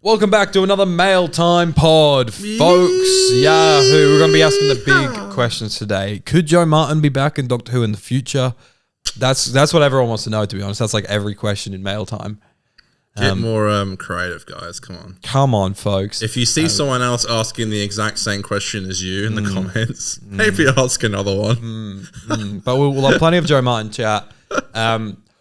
Welcome back to another Mail Time Pod, folks. Yahoo! We're going to be asking the big questions today. Could Joe Martin be back in Doctor Who in the future? That's what everyone wants to know, to be honest. That's like every question in Mail Time. Get more creative, guys. Come on. Come on, folks. If you see someone else asking the exact same question as you in the comments, maybe ask another one. But we'll have plenty of Joe Martin chat.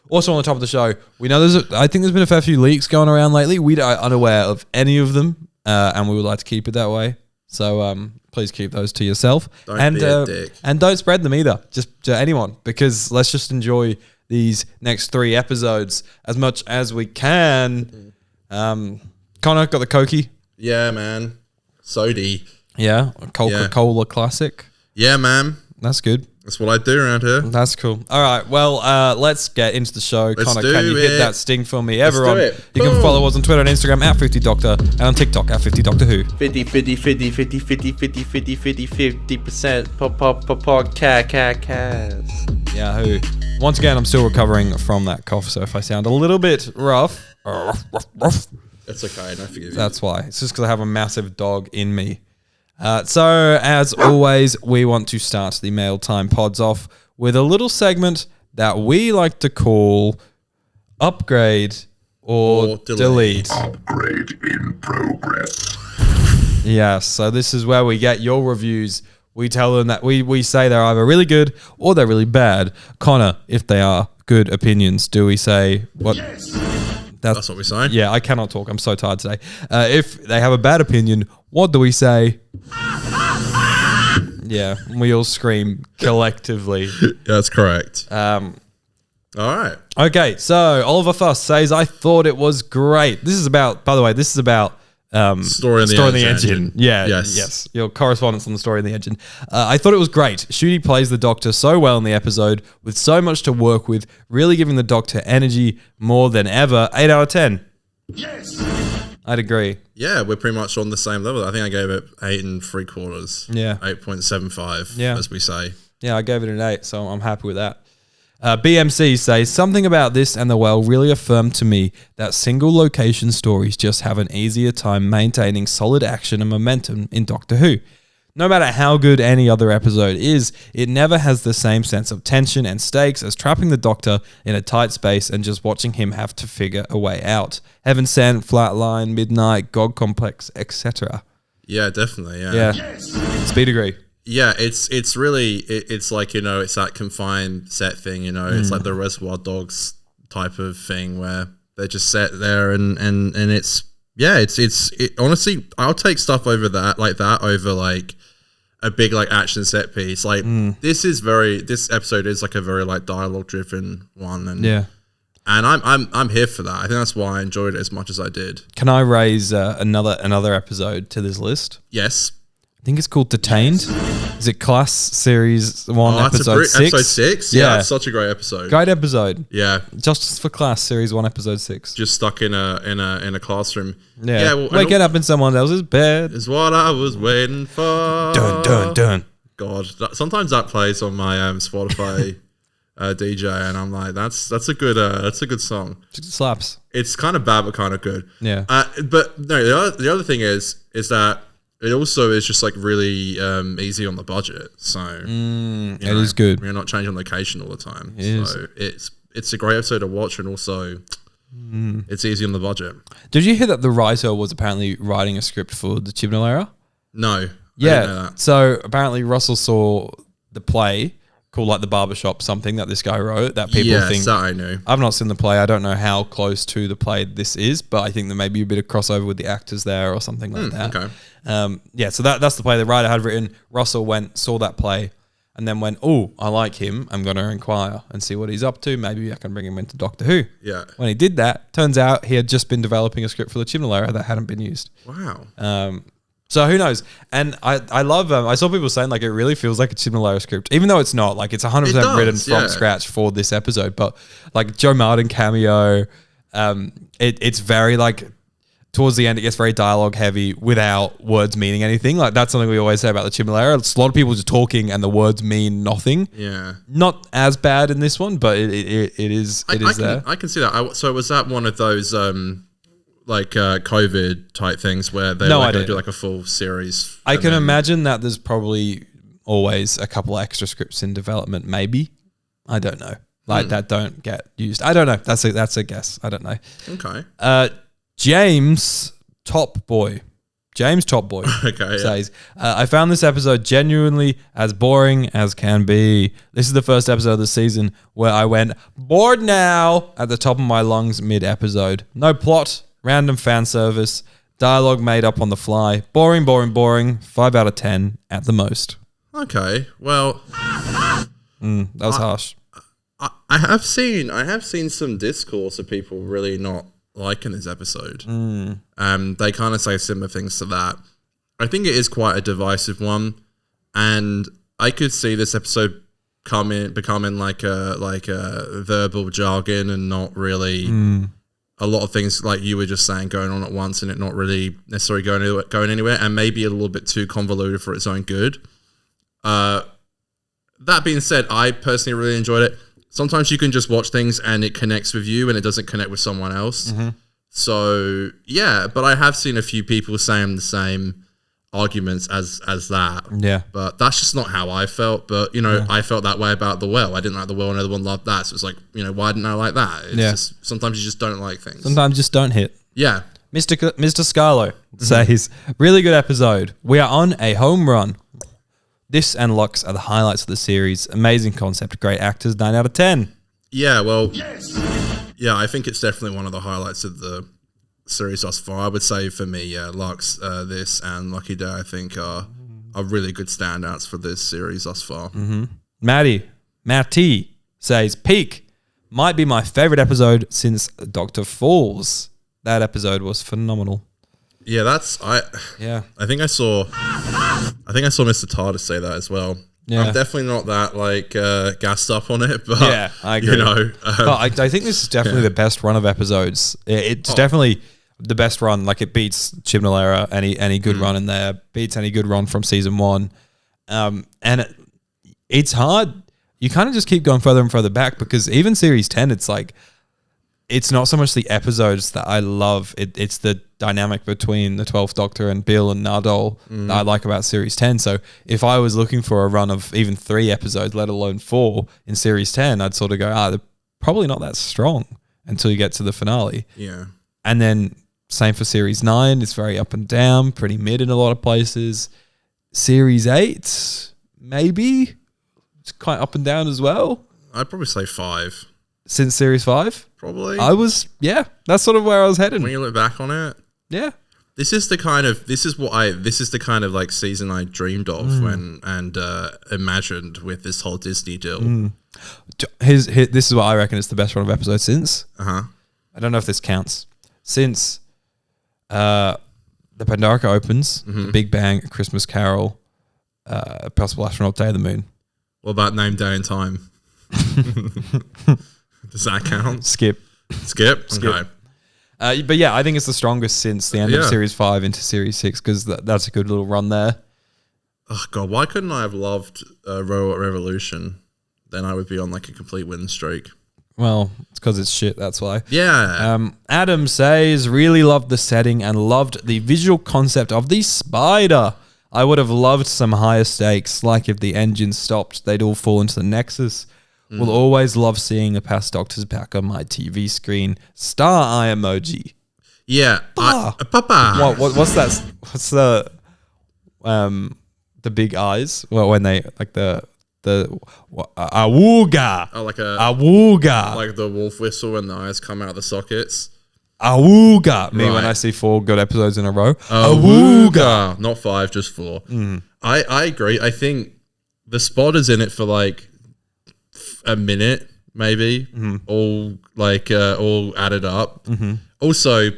Also on the top of the show, we know I think there's been a fair few leaks going around lately. We are unaware of any of them, and we would like to keep it that way. So please keep those to yourself. Don't be a dick. And don't spread them either, just to anyone, because let's just enjoy these next 3 episodes as much as we can. Connor, got the Cokie? Yeah, man. Sody. Yeah, a Coca-Cola classic. Yeah, man. That's good. That's what I do around here. That's cool. All right, well, let's get into the show. Connor, can you hit that sting for me? Everyone, you can follow us on Twitter and Instagram at 50 Doctor and on TikTok at 50 Doctor Who. 50 podcast. Yahoo. Once again, I'm still recovering from that cough, so if I sound a little bit rough, It's okay, I forgive you. That's why. It's just because I have a massive dog in me. So, as always, we want to start the Mail Time Pods off with a little segment that we like to call Upgrade or Delete. Upgrade in progress. Yes, so this is where we get your reviews. We tell them that we say they're either really good or they're really bad. Connor, if they are good opinions, do we say what? Yes. That's what we say. Yeah, I cannot talk. I'm so tired today. If they have a bad opinion, what do we say? Yeah, we all scream collectively. That's correct. All right. Okay, so Oliver Fuss says, I thought it was great. This is about, by the way, Story in the Engine. Yeah, yes. Your correspondence on the Story in the Engine. I thought it was great. Shooty plays the Doctor so well in the episode with so much to work with, really giving the Doctor energy more than ever. 8 out of 10. Yes. I'd agree. Yeah, we're pretty much on the same level. I think I gave it 8 3/4. Yeah. 8.75, as we say. Yeah, I gave it an 8, so I'm happy with that. BMC says, something about this and the well really affirmed to me that single location stories just have an easier time maintaining solid action and momentum in Doctor Who. No matter how good any other episode is, it never has the same sense of tension and stakes as trapping the Doctor in a tight space and just watching him have to figure a way out. Heaven Sent, Flatline, Midnight, God Complex, etc. Yeah, definitely. Yeah. Yes. Speed agree. Yeah, it's really it's like, it's that confined set thing, it's like the Reservoir Dogs type of thing where they're just set there and it's honestly, I'll take stuff over that over like a big like action set piece. Like this episode is like a very like dialogue driven one and I'm here for that. I think that's why I enjoyed it as much as I did. Can I raise another episode to this list? Yes. I think it's called Detained. Is it Class Series 1, Episode 6? Episode 6? Yeah, it's such a great episode. Great episode. Yeah. Justice for Class Series 1, Episode 6. Just stuck in a classroom. Yeah. Waking up in someone else's bed is what I was waiting for. Dun, dun, dun. God, sometimes that plays on my Spotify DJ, and I'm like, that's a good song. It slaps. It's kind of bad, but kind of good. Yeah. But no, the other thing is that it also is just like really easy on the budget. So it is good. We're not changing location all the time. It's a great episode to watch, and also it's easy on the budget. Did you hear that the writer was apparently writing a script for the Chibnall era? No. Yeah. I didn't know that. So apparently Russell saw the play called like The Barbershop something that this guy wrote that people think. That I knew. I've not seen the play. I don't know how close to the play this is, but I think there may be a bit of crossover with the actors there or something like that. Okay. So that's the play the writer had written. Russell saw that play and then went, oh, I like him. I'm going to inquire and see what he's up to. Maybe I can bring him into Doctor Who. Yeah. When he did that, turns out he had just been developing a script for the Chibnall era that hadn't been used. Wow. So who knows? And I love I saw people saying like it really feels like a Chibnall era script, even though it's not. Like it's 100% written from scratch for this episode. But like Joe Martin cameo, it's very like towards the end it gets very dialogue heavy without words meaning anything. Like that's something we always say about the Chibnall era. It's a lot of people just talking and the words mean nothing. Yeah. Not as bad in this one, but it is there. I can see that. So was that one of those like COVID type things where they're No like going idea. to do like a full series. I and can then- imagine that there's probably always a couple extra scripts in development. Maybe, I don't know. Like that don't get used. I don't know. That's a guess. I don't know. Okay. James Top Boy Okay. Yeah. says, I found this episode genuinely as boring as can be. This is the first episode of the season where I went bored now at the top of my lungs mid-episode. No plot, random fan service, dialogue made up on the fly. Boring, boring, boring. 5 out of 10 at the most. Okay. Well, That was harsh. I have seen some discourse of people really not liking this episode. They kind of say similar things to that. I think it is quite a divisive one, and I could see this episode becoming like a verbal jargon and not really a lot of things like you were just saying going on at once, and it not really necessarily going anywhere, and maybe a little bit too convoluted for its own good. That being said, I personally really enjoyed it. Sometimes you can just watch things and it connects with you and it doesn't connect with someone else. So yeah, but I have seen a few people saying the same arguments as that. Yeah. But that's just not how I felt. But I felt that way about The Well. I didn't like The Well and everyone loved that. So it's like, why didn't I like that? It's just sometimes you just don't like things. Sometimes just don't hit. Yeah. Mr. Scarlo says, really good episode. We are on a home run. This and Lux are the highlights of the series. Amazing concept, great actors, 9 out of 10. Yeah, well, yeah, I think it's definitely one of the highlights of the series thus far. I would say for me, yeah, Lux, this, and Lucky Day, I think are really good standouts for this series thus far. Matty says, peak might be my favorite episode since Dr. Falls. That episode was phenomenal. Yeah, I think I saw Mr. TARDIS say that as well. Yeah. I'm definitely not that gassed up on it, but Yeah, I agree. But I think this is definitely the best run of episodes. It's definitely the best run. Like it beats Chibnall any good run in there, beats any good run from season 1. And it's hard. You kind of just keep going further and further back because even series 10, it's like, it's not so much the episodes that I love. It's the dynamic between the 12th Doctor and Bill and Nardole that I like about Series 10. So if I was looking for a run of even 3 episodes, let alone 4 in Series 10, I'd sort of go, they're probably not that strong until you get to the finale. Yeah. And then same for Series 9. It's very up and down, pretty mid in a lot of places. Series 8, maybe. It's quite up and down as well. I'd probably say 5. Since Series 5? Probably. That's sort of where I was heading. When you look back on it. Yeah. This is the kind of like season I dreamed of and imagined with this whole Disney deal. This is what I reckon is the best run of episodes since. Uh-huh. I don't know if this counts. Since the Pandorica opens, the Big Bang, A Christmas Carol, Possible Astronaut, Day of the Moon. What about Name, Day and Time? Does that count? Skip. Okay. But yeah, I think it's the strongest since the end of Series 5 into Series 6 because that's a good little run there. Oh God, why couldn't I have loved Robot Revolution? Then I would be on like a complete win streak. Well, it's because it's shit, that's why. Yeah. Adam says, really loved the setting and loved the visual concept of the spider. I would have loved some higher stakes, like if the engine stopped, they'd all fall into the Nexus. Will always love seeing a past Doctor's back on my TV screen. Star eye emoji. Yeah. Papa. What's that? What's the big eyes? Well, when they like the awooga. Oh, like awooga. Like the wolf whistle when the eyes come out of the sockets. Awooga. Me when Right. I see 4 good episodes in a row. Awooga. Not 5, just 4. I agree. I think the spotter's in it for like a minute, maybe, all added up. Also,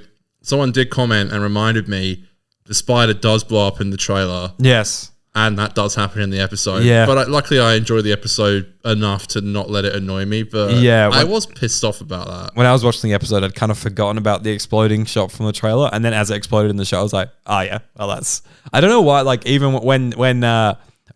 someone did comment and reminded me the spider does blow up in the trailer. Yes. And that does happen in the episode. Yeah. But luckily I enjoyed the episode enough to not let it annoy me. But Yeah, I was pissed off about that. When I was watching the episode, I'd kind of forgotten about the exploding shot from the trailer. And then as it exploded in the show, I was like, oh yeah, well that's... I don't know why, like even when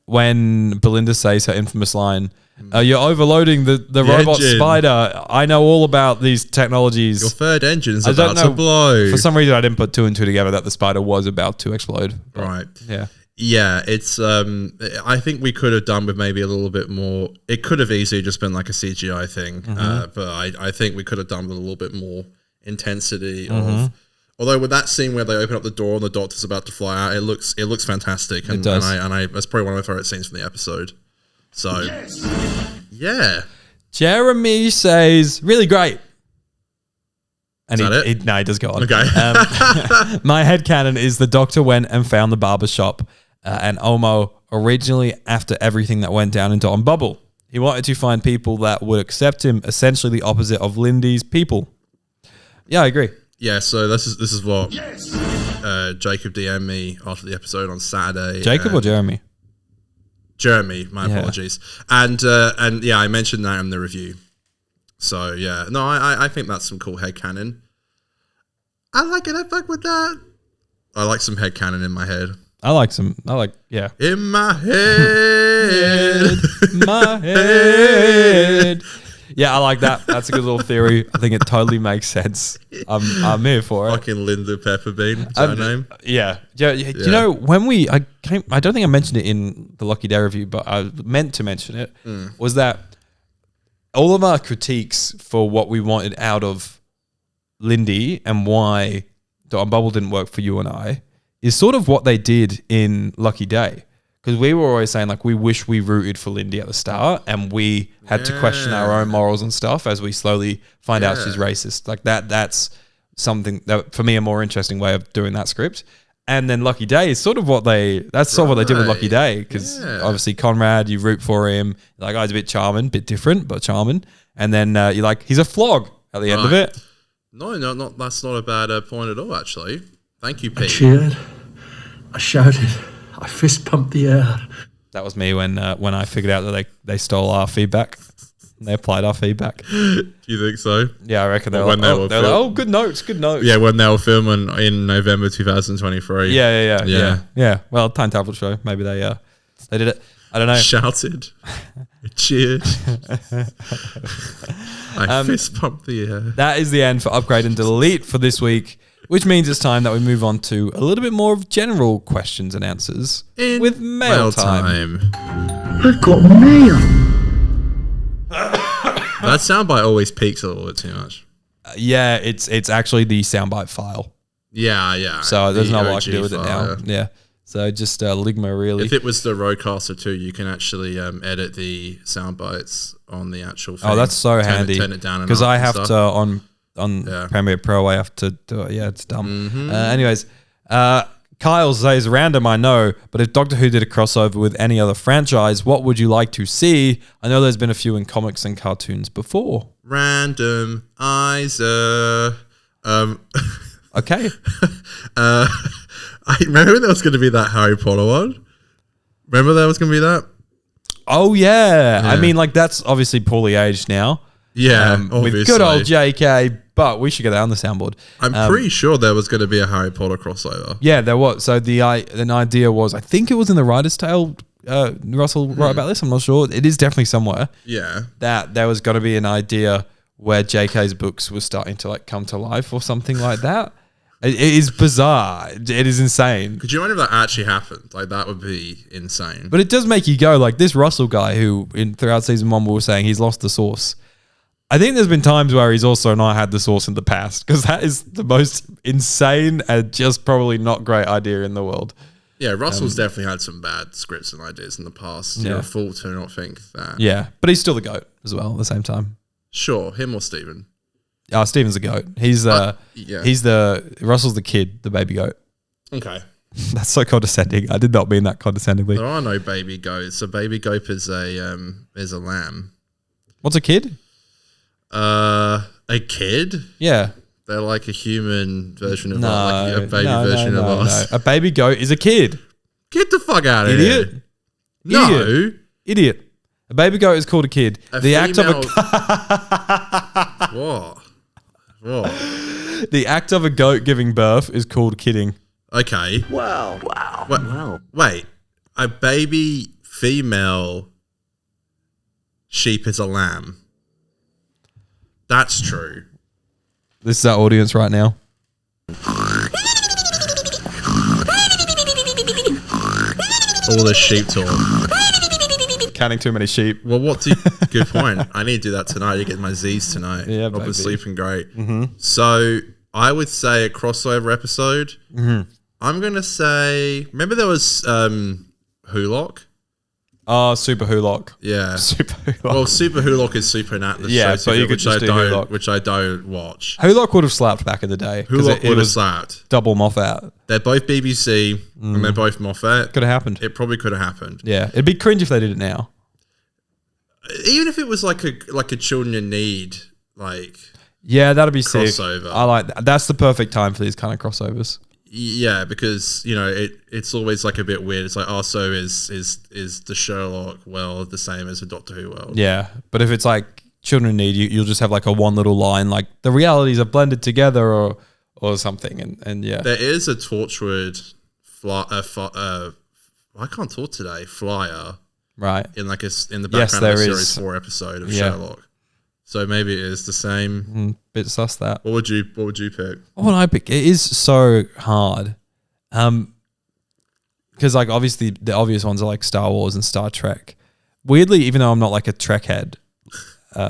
when Belinda says her infamous line, "You're overloading the robot engine. spider. I know all about these technologies." Your third engine's I don't about to know. blow. For some reason, I didn't put two and two together that the spider was about to explode. But, Right. Yeah. Yeah, it's. I think we could have done with maybe a little bit more. It could have easily just been like a CGI thing, but I think we could have done with a little bit more intensity of. Although with that scene where they open up the door and the Doctor's about to fly out, it looks fantastic, and, It does. and I that's probably one of my favorite scenes from the episode. So, yeah, Jeremy says, really great. And Is that it? he does go on. Okay. My headcanon is the Doctor went and found the barber shop and Omo originally after everything that went down in Dot Bubble. He wanted to find people that would accept him, essentially the opposite of Lindy's people. Yeah, I agree. yeah. So this is what Jacob DM'd me after the episode on Saturday. Jacob or Jeremy? Jeremy, my Yeah. apologies. And yeah, I mentioned that in the review. So yeah, no, I think that's some cool headcanon. I like it. I fuck with that. I like some headcanon in my head. Yeah. In my head. My head. Yeah, I like that. That's a good little theory. I think it totally makes sense. I'm here for it. Fucking Linda Pepperbean. Is that her name? Yeah. You know, when I don't think I mentioned it in the Lucky Day review, but I meant to mention it, was that all of our critiques for what we wanted out of Lindy and why Dot and Bubble didn't work for you and I is sort of what they did in Lucky Day. Because we were always saying, like, we wish we rooted for Lindy at the start and we had to question our own morals and stuff as we slowly find out she's racist. Like, that's something that, for me, a more interesting way of doing that script. And then Lucky Day is sort of what they did with Lucky Day. Because obviously Conrad, you root for him. Like, oh, he's a bit charming, bit different, but charming. And then you're like, he's a flog at the end of it. No, not that's not a bad point at all, actually. Thank you, Pete. I cheered. I shouted. I fist pumped the air. That was me when I figured out that they stole our feedback. They applied our feedback. Do you think so? Yeah, I reckon they were When like, oh, good notes. Yeah, when they were filming in November 2023. Yeah. Well, Time Travel Show. Maybe they did it. I don't know. Shouted. Cheered. I fist pumped the air. That is the end for Upgrade and Delete for this week, which means it's time that we move on to a little bit more of general questions and answers with mail time. I've got mail. That soundbite always peaks a little bit too much. Yeah, it's actually the soundbite file. Yeah. So there's The not what I OG can do with it file, now. Yeah. So just Ligma really. If it was the Rodecaster 2, you can actually edit the sound bites on the actual thing. Oh, that's so handy. Turn it down because I have stuff. to on Premiere Pro. I have to do it. Yeah, it's dumb. Anyways, Kyle says random. I know, but if Doctor Who did a crossover with any other franchise, what would you like to see? I know there's been a few in comics and cartoons before. Random Okay. I remember there was going to be that Harry Potter one. Remember there was going to be that? Oh yeah. I mean, like that's obviously poorly aged now. Yeah, with obviously. good old JK, but we should get that on the soundboard. I'm pretty sure there was going to be a Harry Potter crossover. Yeah, there was. So an idea was, I think it was in the Writer's Tale. Russell wrote about this. I'm not sure. It is definitely somewhere. Yeah. That there was going to be an idea where JK's books were starting to like come to life or something like that. It is bizarre. It is insane. Could you imagine if that actually happened? Like that would be insane. But it does make you go, like this Russell guy who throughout season 1 we were saying he's lost the source. I think there's been times where he's also not had the source in the past because that is the most insane and just probably not great idea in the world. Yeah, Russell's definitely had some bad scripts and ideas in the past. You're a fool to not think that. Yeah, but he's still the GOAT as well at the same time. Sure, him or Steven. Steven's the GOAT. He's Russell's the kid, the baby goat. Okay. That's so condescending. I did not mean that condescendingly. There are no baby goats. A baby goat is a lamb. What's a kid? A kid? Yeah. They're like a human version of us, like a baby version of us. No. A baby goat is a kid. Get the fuck out of Idiot. here. No. Idiot. A baby goat is called a kid. The act of the act of a goat giving birth is called kidding. Okay. Wow. Wait. A baby female sheep is a lamb. That's true. This is our audience right now. All the sheep talk. Counting too many sheep. Well, good point. I need to do that tonight. You get my Z's tonight. Yeah, I'll be baby. sleeping great. So I would say a crossover episode. I'm going to say, remember there was Hulock? Oh, Super Hulock. Yeah. Super Hulock. Well, Super Hulock is Super Nat. Yeah, but you could just do Hulock. Which I don't watch. Hulock would have slapped back in the day. Hulock it would have was slapped. double Moffat. They're both BBC and they're both Moffat. Could have happened. It probably could have happened. Yeah, it'd be cringe if they did it now. Even if it was like a Children in Need, like Yeah, that'd be sick. Crossover. I like that. That's the perfect time for these kind of crossovers. yeah, because you know it's always like a bit weird. It's like, oh, so is the Sherlock world the same as the Doctor Who world? Yeah, but if it's like Children in Need, you'll just have like a one little line like the realities are blended together or something, and yeah, There is a Torchwood I can't talk today. Flyer right. in like in the Yes, background of there a is. series 4 episode of Yeah. Sherlock. So maybe it is the same. Bit sus that. What would you pick? What would I pick? It is so hard. Because like obviously the obvious ones are like Star Wars and Star Trek. Weirdly, even though I'm not like a Trek head,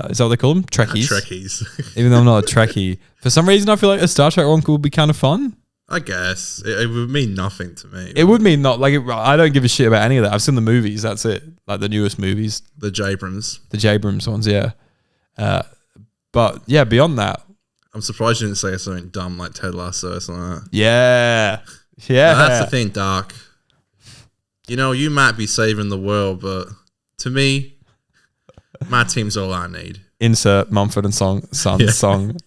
is that what they call them? Trekkies. Trekkies. Even though I'm not a Trekkie, for some reason I feel like a Star Trek one could be kind of fun. I guess it would mean nothing to me. It would mean not like I don't give a shit about any of that. I've seen the movies. That's it. Like the newest movies, The Jabrams. the Jabrams ones. Yeah. But yeah, beyond that, I'm surprised you didn't say something dumb like Ted Lasso or something like that. yeah. Now, that's the thing, Dark. You know, you might be saving the world, but to me, my team's all I need. Insert Mumford and Sons Yeah. song.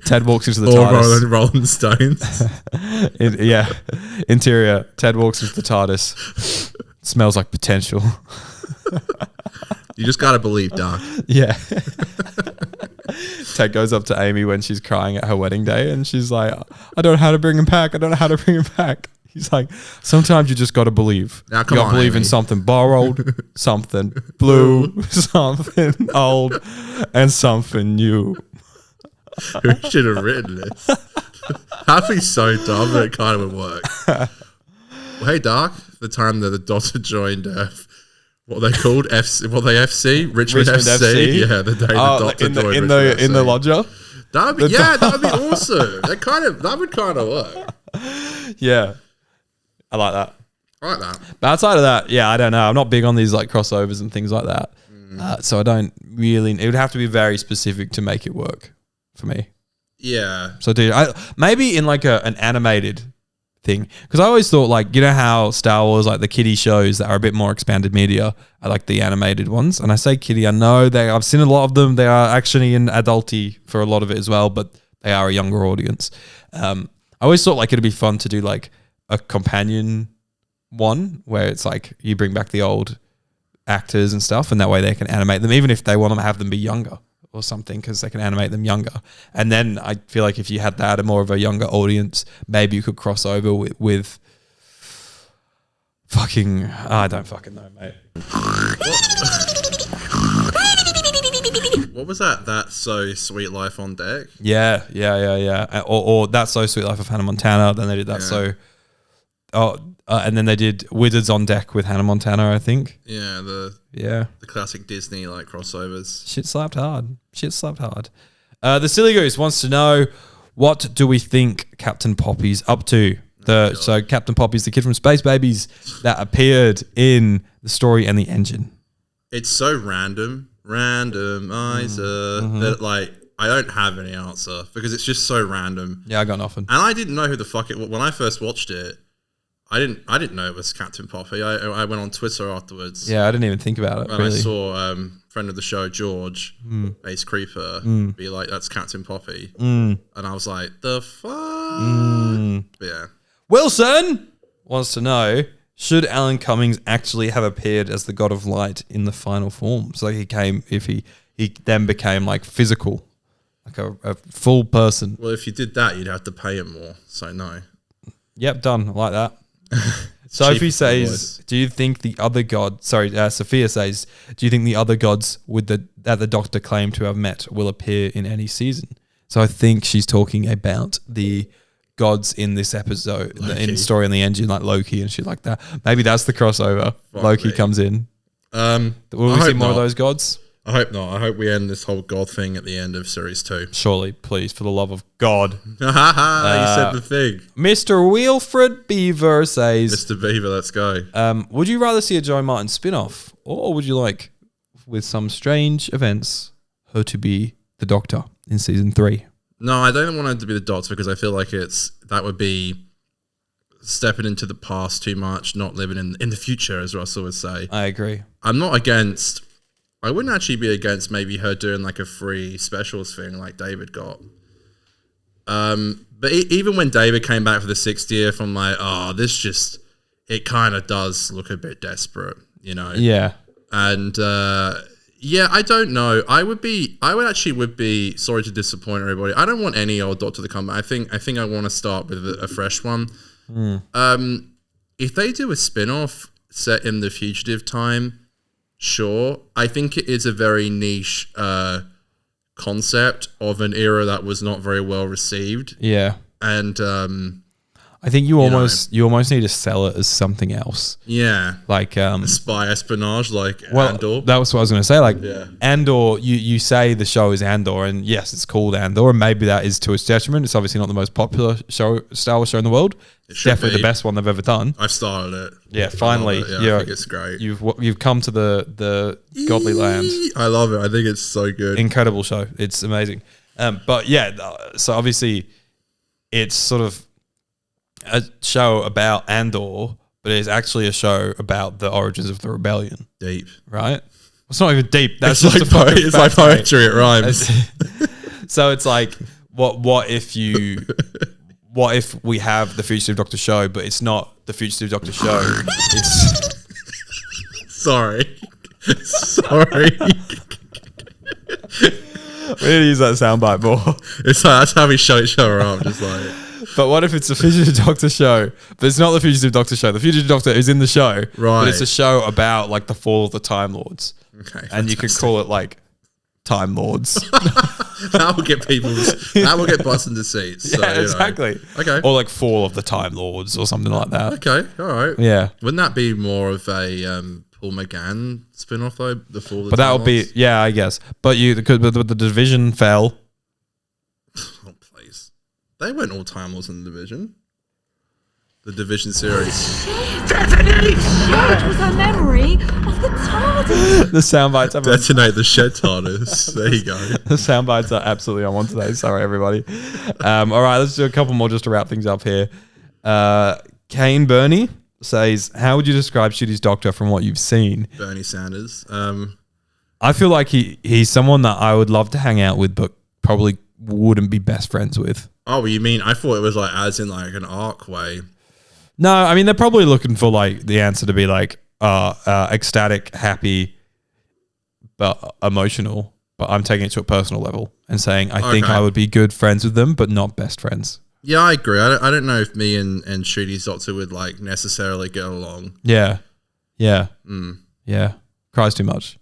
Ted walks into the Or TARDIS. Rolling Stones. Yeah. Interior. Ted walks into the TARDIS. Smells like potential. You just gotta believe, Dark. Yeah. Ted goes up to Amy when she's crying at her wedding day and she's like, I don't know how to bring him back. I don't know how to bring him back. He's like, sometimes you just got to believe. Now, You come got to on, believe in Amy. something borrowed, something blue, something old, and something new. Who should have written this? That'd be so dumb, but it kind of would work. Well, hey, Dark, the time that the Doctor joined what they called FC, Richmond FC. Yeah, the day the Doctor joined in Richmond the FC. lodger. That'd be awesome. That would kind of work. Yeah. I like that. I like that. But outside of that, yeah, I don't know. I'm not big on these like crossovers and things like that. So I don't really. It would have to be very specific to make it work for me. Yeah. So dude, maybe in like an animated thing, because I always thought like, you know how Star Wars, like the kiddie shows that are a bit more expanded media are like the animated ones. And I say kiddie, I know I've seen a lot of them. They are actually in adulty for a lot of it as well, but they are a younger audience. I always thought like it'd be fun to do like a companion one where it's like you bring back the old actors and stuff, and that way they can animate them, even if they want to have them be younger or something, because they can animate them younger. And then I feel like if you had that, a more of a younger audience, maybe you could cross over with fucking, I don't fucking know, mate. What was that? That's So Sweet Life on Deck? Yeah. Or That's So Sweet Life of Hannah Montana. Then they did That and then they did Wizards on Deck with Hannah Montana, I think. Yeah, the classic Disney like crossovers. Shit slapped hard. The Silly Goose wants to know, what do we think Captain Poppy's up to? So Captain Poppy's the kid from Space Babies that appeared in the story and the engine. It's so randomizer that like I don't have any answer because it's just so random. Yeah, I got nothing. And I didn't know who the fuck it was when I first watched it. I didn't know it was Captain Poppy. I went on Twitter afterwards. Yeah, I didn't even think about it. And Really. I saw friend of the show George, Ace Creeper, be like, "That's Captain Poppy," and I was like, "The fuck." But yeah. Wilson wants to know, should Alan Cummings actually have appeared as the God of Light in the final form? So he then became like physical, like a full person. Well, if you did that, you'd have to pay him more. So no. Yep, done. I like that. Sophie cheap says, voice. "Do you think the other god?" Sorry, Sophia says, "Do you think the other gods that the Doctor claimed to have met will appear in any season?" So I think she's talking about the gods in this episode, in Story in the Engine, like Loki and shit like that. Maybe that's the crossover. Loki me. comes in. Will we I see hope more of not. those gods? I hope not. I hope we end this whole God thing at the end of series 2. Surely, please, for the love of God. You said the thing. Mr. Wilfred Beaver says, Mr. Beaver, let's go. would you rather see a Joe Martin spin-off, or would you like, with some strange events, her to be the Doctor in season 3? No, I don't want it to be the Doctor because I feel like that would be stepping into the past too much, not living in the future, as Russell would say. I agree. I wouldn't actually be against maybe her doing like a free specials thing like David got. But even when David came back for the 60th, I'm like, it kind of does look a bit desperate, you know? Yeah. And I don't know. I would be sorry to disappoint everybody. I don't want any old Doctor to come back. I think I want to start with a fresh one. If they do a spin-off set in the fugitive time, sure. I think it is a very niche concept of an era that was not very well received. Yeah. And I think you almost need to sell it as something else. Yeah. Like Spy espionage like well, Andor. that was what I was going to say. Like Yeah. Andor, you say the show is Andor, and yes, it's called Andor, and maybe that is to its detriment. It's obviously not the most popular Star Wars show in the world. It's should definitely be. the best one they've ever done. I've started it. Yeah, finally. I love it. Yeah, I think it's great. You've come to the godly land. I love it. I think it's so good. Incredible show. It's amazing. But yeah, so obviously it's sort of a show about Andor, but it's actually a show about the origins of the rebellion, Deep. right? It's not even deep. That's It's just like a fucking it's like fact, poetry. It rhymes. So it's like, what if we have the Fugitive Doctor show, but it's not the Fugitive Doctor show? It's Sorry. we need to use that soundbite more. It's like, that's how we show each other up. Just like But what if it's the Fugitive Doctor show, but it's not the Fugitive Doctor show? The Fugitive Doctor is in the show, Right. but it's a show about like the fall of the Time Lords. okay, And you could call it like Time Lords. that will get butts into seats. So, Yeah, you know. exactly. Okay. Or like Fall of the Time Lords or something like that. Okay, all right. Yeah. Wouldn't that be more of a Paul McGann spin-off though? The Fall of the But that Time would be, Lords? yeah, I guess. But the division fell. Oh please, they weren't all Time Lords in the Division. The Division series. It was a memory of the TARDIS. The soundbites are Detonate the shed TARDIS. There you go. the soundbites are absolutely on one today. Sorry, everybody. All right, let's do a couple more just to wrap things up here. Kane Burney says, "How would you describe Shooty's Doctor from what you've seen?" Bernie Sanders. I feel like he's someone that I would love to hang out with, but probably wouldn't be best friends with. Oh, you mean I thought it was like as in like an arc way. No, I mean they're probably looking for like the answer to be like ecstatic, happy, but emotional. But I'm taking it to a personal level and saying I think Okay. I would be good friends with them, but not best friends. Yeah, I agree. I don't know if me and Shooty's Doctor would like necessarily get along. Yeah, yeah. Cries too much.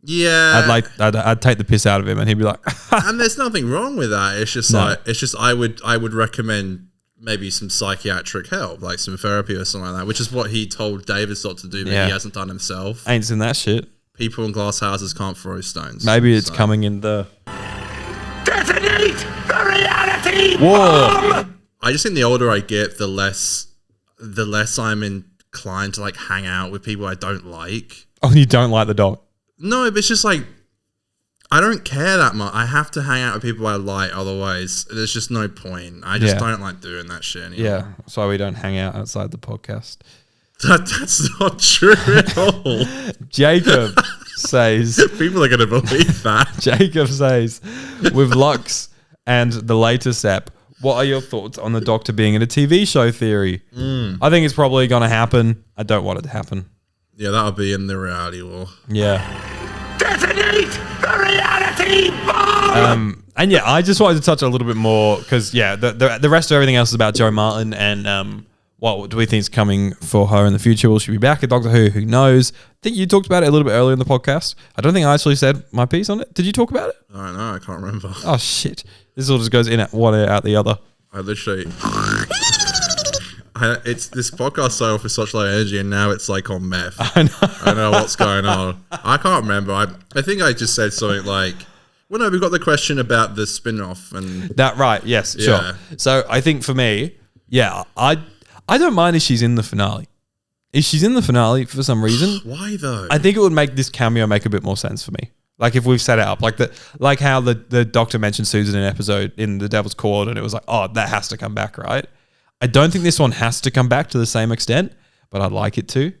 Yeah, I'd take the piss out of him, and he'd be like, and there's nothing wrong with that. It's just No. like I would recommend maybe some psychiatric help, like some therapy or something like that, which is what he told David's Doctor to do, but Yeah. he hasn't done himself. "Ain't seen that shit." People in glass houses can't throw stones. Maybe it's So- coming in the Detonate the reality war. I just think the older I get, the less I'm inclined to like hang out with people I don't like. Oh, you don't like the Doc? No, but it's just like I don't care that much. I have to hang out with people I like, otherwise there's just no point. I just Yeah. don't like doing that shit anymore. Yeah, that's why we don't hang out outside the podcast. That's not true at all. Jacob says, People are going to believe that. Jacob says, with Lux and the latest app, what are your thoughts on the Doctor being in a TV show theory? I think it's probably going to happen. I don't want it to happen. Yeah, that'll be in the reality war. Yeah. Detonate the reality bomb! And yeah, I just wanted to touch a little bit more because, yeah, the rest of everything else is about Joe Martin and what do we think is coming for her in the future? Will she be back at Doctor Who? Who knows? I think you talked about it a little bit earlier in the podcast. I don't think I actually said my piece on it. Did you talk about it? I don't know. I can't remember. Oh, shit. This all just goes in at one ear, out the other. I literally... this podcast started off with such low energy, and now it's like on meth. I know. I don't know what's going on. I can't remember. I think I just said something like, well, no, we got the question about the spin-off. And That, right. Yes, Yeah. sure. So I think for me, yeah, I don't mind if she's in the finale. If she's in the finale for some reason, why though? I think it would make this cameo make a bit more sense for me. Like if we've set it up, like how the Doctor mentioned Susan in an episode in The Devil's Court, and it was like, oh, that has to come back, right? I don't think this one has to come back to the same extent, but I'd like it to.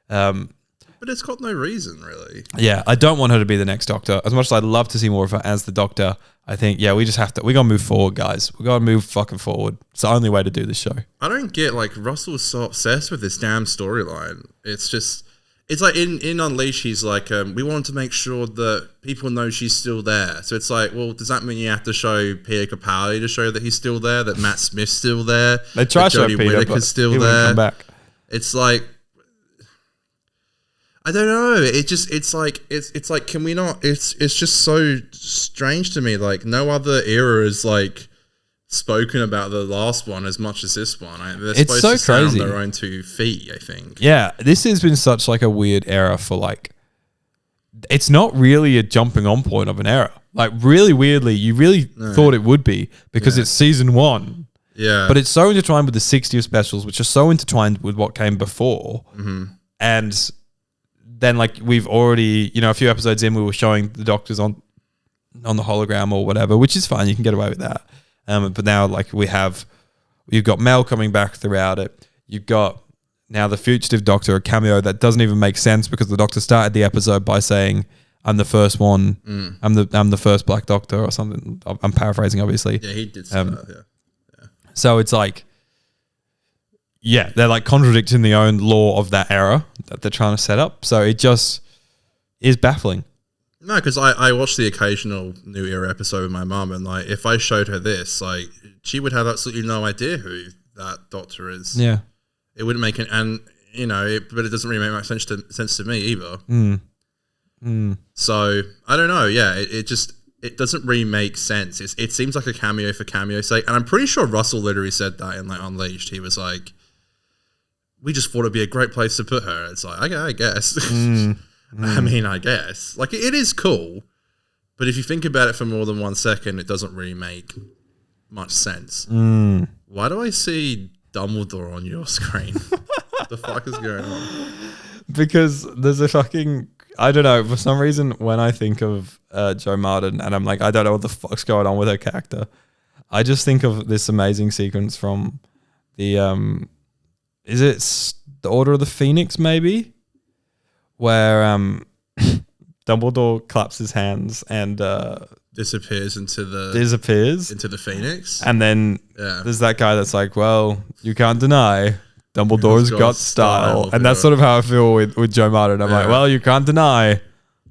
But it's got no reason, really. Yeah, I don't want her to be the next Doctor. As much as I'd love to see more of her as the Doctor, I think, yeah, we just have to, we got to move forward, guys. We got to move fucking forward. It's the only way to do this show. I don't get, like, Russell's so obsessed with this damn storyline. It's just, it's like in Unleash, he's like, we want to make sure that people know she's still there. So it's like, well, does that mean you have to show Peter Capaldi to show that he's still there, that Matt Smith's still there, They try that to show Jodie Peter, but Whittaker's still he wouldn't there? come back. It's like, I don't know. It's like, can we not? It's just so strange to me. Like no other era is like spoken about the last one as much as this one. They're It's supposed so to stand crazy. on their own 2 feet, I think. Yeah, this has been such like a weird era for like, it's not really a jumping on point of an era. Like really weirdly, you really thought it would be because it's season 1. Yeah. But it's so intertwined with the 60th specials, which are so intertwined with what came before. And then like we've already, a few episodes in, we were showing the Doctors on the hologram or whatever, which is fine. You can get away with that. But now like you've got Mel coming back throughout it. You've got now the Fugitive Doctor, a cameo that doesn't even make sense because the Doctor started the episode by saying, I'm the first one. I'm the first Black Doctor or something. I'm paraphrasing, obviously. Yeah, he did say that, yeah. So it's like, yeah, they're like contradicting the own law of that era that they're trying to set up. So it just is baffling. No, because I watched the occasional New Era episode with my mum, and like if I showed her this, like she would have absolutely no idea who that Doctor is. Yeah. It wouldn't make but it doesn't really make much sense to me either. So I don't know. Yeah, it doesn't really make sense. It seems like a cameo for cameo's sake, and I'm pretty sure Russell literally said that in like Unleashed. He was like, "We just thought it'd be a great place to put her." It's like, okay, I guess. I mean, I guess like it is cool, but if you think about it for more than 1 second, it doesn't really make much sense. Why do I see Dumbledore on your screen? What the fuck is going on? Because there's a fucking, I don't know, for some reason when I think of Jo Martin and I'm like, I don't know what the fuck's going on with her character, I just think of this amazing sequence from the, is it the Order of the Phoenix maybe? Where Dumbledore claps his hands and Disappears into the Phoenix. And then there's that guy that's like, well, you can't deny Dumbledore's got style. And that's sort of how I feel with Jo Martin. I'm like, well, you can't deny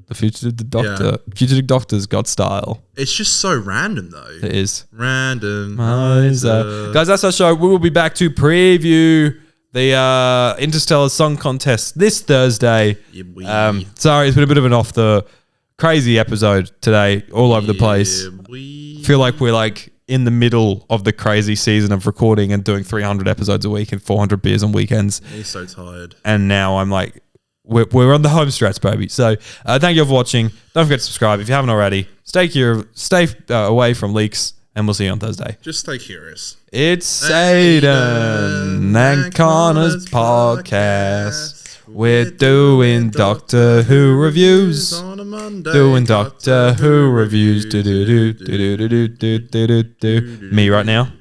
the Fugitive Doctor. Yeah. Fugitive Doctor's got style. It's just so random though. It is. Random. Guys, that's our show. We will be back to preview the Interstellar Song Contest this Thursday. Sorry, it's been a bit of an off the crazy episode today, all over the place. Feel like we're like in the middle of the crazy season of recording and doing 300 episodes a week and 400 beers on weekends. He's so tired. And now I'm like, we're on the home stretch, baby. So thank you all for watching. Don't forget to subscribe if you haven't already. Stay away from leaks, and we'll see you on Thursday. Just stay curious. It's Aiden and Connor's podcast. We're doing Doctor Who reviews. On a Monday. Doing Doctor Who reviews. Do do do do do do do do do do. Me right now.